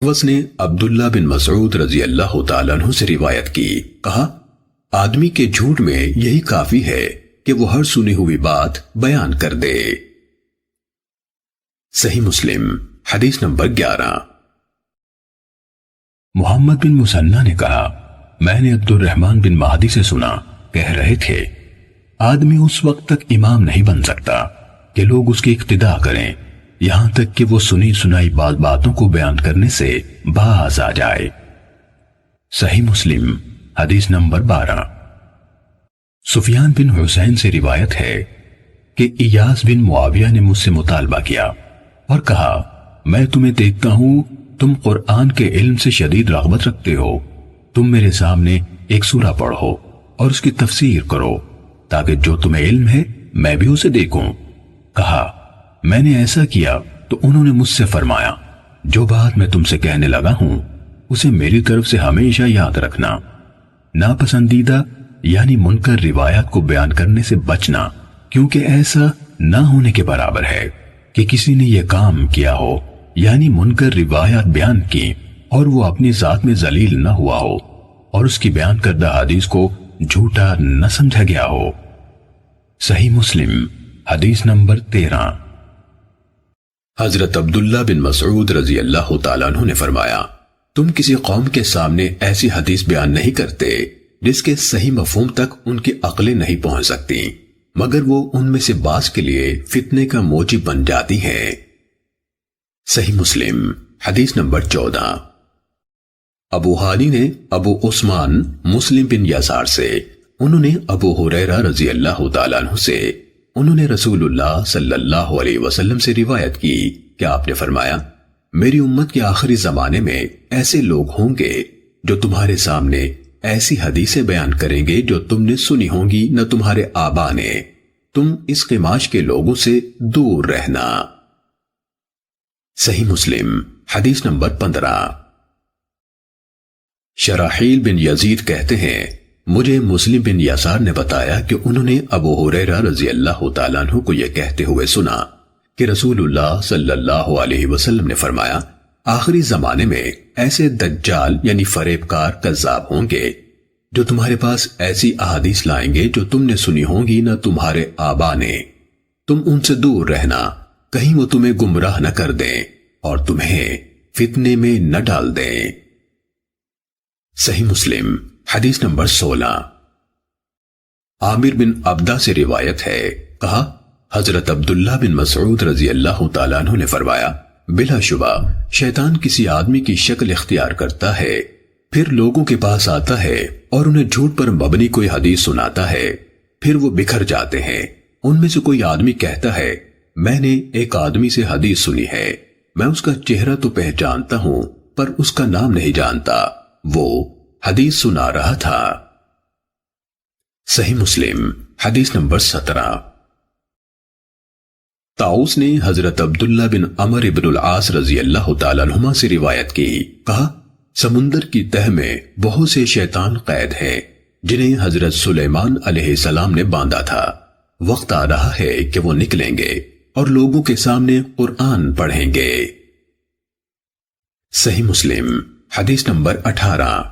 احوص نے عبداللہ بن مسعود رضی اللہ تعالیٰ عنہ سے روایت کی، کہا آدمی کے جھوٹ میں یہی کافی ہے کہ وہ ہر سنی ہوئی بات بیان کر دے۔ صحیح مسلم حدیث نمبر 11۔ محمد بن مسنہ نے کہا میں نے عبد الرحمن بن مہدی سے سنا، کہہ رہے تھے آدمی اس وقت تک امام نہیں بن سکتا کہ لوگ اس کی اقتداء کریں، یہاں تک کہ وہ سنی سنائی باتوں کو بیان کرنے سے باز آ جائے۔ صحیح مسلم حدیث نمبر 12۔ سفیان بن حسین سے روایت ہے کہ ایاس بن معاویہ نے مجھ سے مطالبہ کیا اور کہا میں تمہیں دیکھتا ہوں تم قرآن کے علم سے شدید رغبت رکھتے ہو، تم میرے سامنے ایک سورہ پڑھو اور اس کی تفسیر کرو تاکہ جو تمہیں علم ہے میں بھی اسے دیکھوں۔ کہا میں نے ایسا کیا تو انہوں نے مجھ سے فرمایا جو بات میں تم سے کہنے لگا ہوں اسے میری طرف سے ہمیشہ یاد رکھنا، ناپسندیدہ یعنی منکر روایات کو بیان کرنے سے بچنا، کیونکہ ایسا نہ ہونے کے برابر ہے کہ کسی نے یہ کام کیا ہو یعنی منکر روایات بیان کی اور وہ اپنی ذات میں ذلیل نہ ہوا ہو اور اس کی بیان کردہ حدیث کو جھوٹا نہ سمجھا گیا ہو۔ صحیح مسلم حدیث نمبر 13۔ حضرت عبداللہ بن مسعود رضی اللہ تعالیٰ عنہ نے فرمایا تم کسی قوم کے سامنے ایسی حدیث بیان نہیں کرتے جس کے صحیح مفہوم تک ان کی عقلیں نہیں پہنچ سکتی، مگر وہ ان میں سے بعض کے لیے فتنے کا موجب بن جاتی ہیں۔ صحیح مسلم حدیث نمبر 14۔ ابو حانی نے ابو عثمان مسلم بن یسار سے، انہوں نے ابو ہریرہ رضی اللہ تعالیٰ عنہ سے، انہوں نے رسول اللہ صلی اللہ علیہ وسلم سے روایت کی کہ آپ نے فرمایا میری امت کے آخری زمانے میں ایسے لوگ ہوں گے جو تمہارے سامنے ایسی حدیثیں بیان کریں گے جو تم نے سنی ہوں گی نہ تمہارے آبا نے، تم اس قماش کے لوگوں سے دور رہنا۔ صحیح مسلم حدیث نمبر 15۔ شراحیل بن یزید کہتے ہیں مجھے مسلم بن یسار نے بتایا کہ انہوں نے ابو ہریرہ رضی اللہ تعالیٰ عنہ کو یہ کہتے ہوئے سنا کہ رسول اللہ صلی اللہ علیہ وسلم نے فرمایا آخری زمانے میں ایسے دجال یعنی فریب کار کذاب ہوں گے جو تمہارے پاس ایسی احادیث لائیں گے جو تم نے سنی ہوں گی نہ تمہارے آبا نے، تم ان سے دور رہنا کہیں وہ تمہیں گمراہ نہ کر دیں اور تمہیں فتنے میں نہ ڈال دیں۔ صحیح مسلم حدیث نمبر 16۔ عامر بن عبدہ سے روایت ہے، کہا حضرت عبداللہ بن مسعود رضی اللہ تعالیٰ عنہ نے فرمایا بلا شبہ شیطان کسی آدمی کی شکل اختیار کرتا ہے، پھر لوگوں کے پاس آتا ہے اور انہیں جھوٹ پر مبنی کوئی حدیث سناتا ہے، پھر وہ بکھر جاتے ہیں۔ ان میں سے کوئی آدمی کہتا ہے میں نے ایک آدمی سے حدیث سنی ہے، میں اس کا چہرہ تو پہچانتا ہوں پر اس کا نام نہیں جانتا، وہ حدیث سنا رہا تھا۔ صحیح مسلم حدیث نمبر 17۔ طاؤس نے حضرت عبداللہ بن عمر بن العاص رضی اللہ تعالیٰ عنہما سے روایت کی، کہا سمندر کی تہ میں بہت سے شیطان قید ہیں جنہیں حضرت سلیمان علیہ السلام نے باندھا تھا، وقت آ رہا ہے کہ وہ نکلیں گے اور لوگوں کے سامنے قرآن پڑھیں گے۔ صحیح مسلم حدیث نمبر 18۔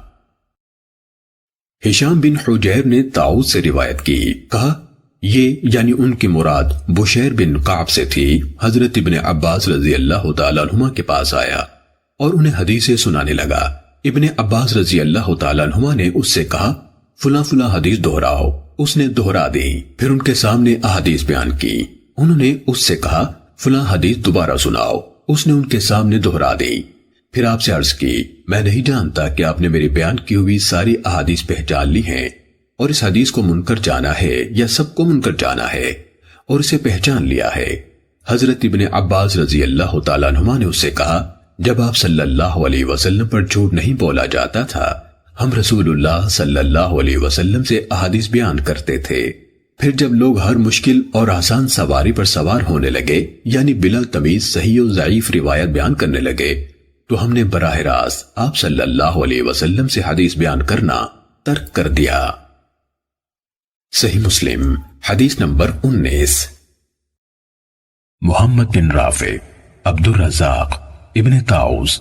ہشام بن حجیر نے طاؤس سے روایت کی، کہا یہ یعنی ان کی مراد بشیر بن قعب سے تھی، حضرت ابن عباس رضی اللہ تعالیٰ عنہما کے پاس آیا اور انہیں حدیثیں سنانے لگا۔ ابن عباس رضی اللہ تعالیٰ عنہما نے اس سے کہا فلاں فلاں حدیث دہراؤ، اس نے دہرا دی، پھر ان کے سامنے احادیث بیان کی۔ انہوں نے اس سے کہا فلاں حدیث دوبارہ سناؤ، اس نے ان کے سامنے دہرا دی۔ پھر آپ سے عرض کی میں نہیں جانتا کہ آپ نے میری بیان کی ہوئی ساری احادیث پہچان لی ہیں اور اس حدیث کو منکر جانا ہے یا سب کو منکر جانا ہے اور اسے پہچان لیا ہے۔ حضرت ابن عباس رضی اللہ تعالیٰ عنہما نے اس سے کہا جب آپ صلی اللہ علیہ وسلم پر جھوٹ نہیں بولا جاتا تھا ہم رسول اللہ صلی اللہ علیہ وسلم سے احادیث بیان کرتے تھے، پھر جب لوگ ہر مشکل اور آسان سواری پر سوار ہونے لگے یعنی بلا تمیز صحیح و ضعیف روایت بیان کرنے لگے تو ہم نے براہ راست آپ صلی اللہ علیہ وسلم سے حدیث بیان کرنا ترک کر دیا۔ صحیح مسلم حدیث نمبر 19۔ محمد بن رافع، عبد الرزاق ابن طاؤس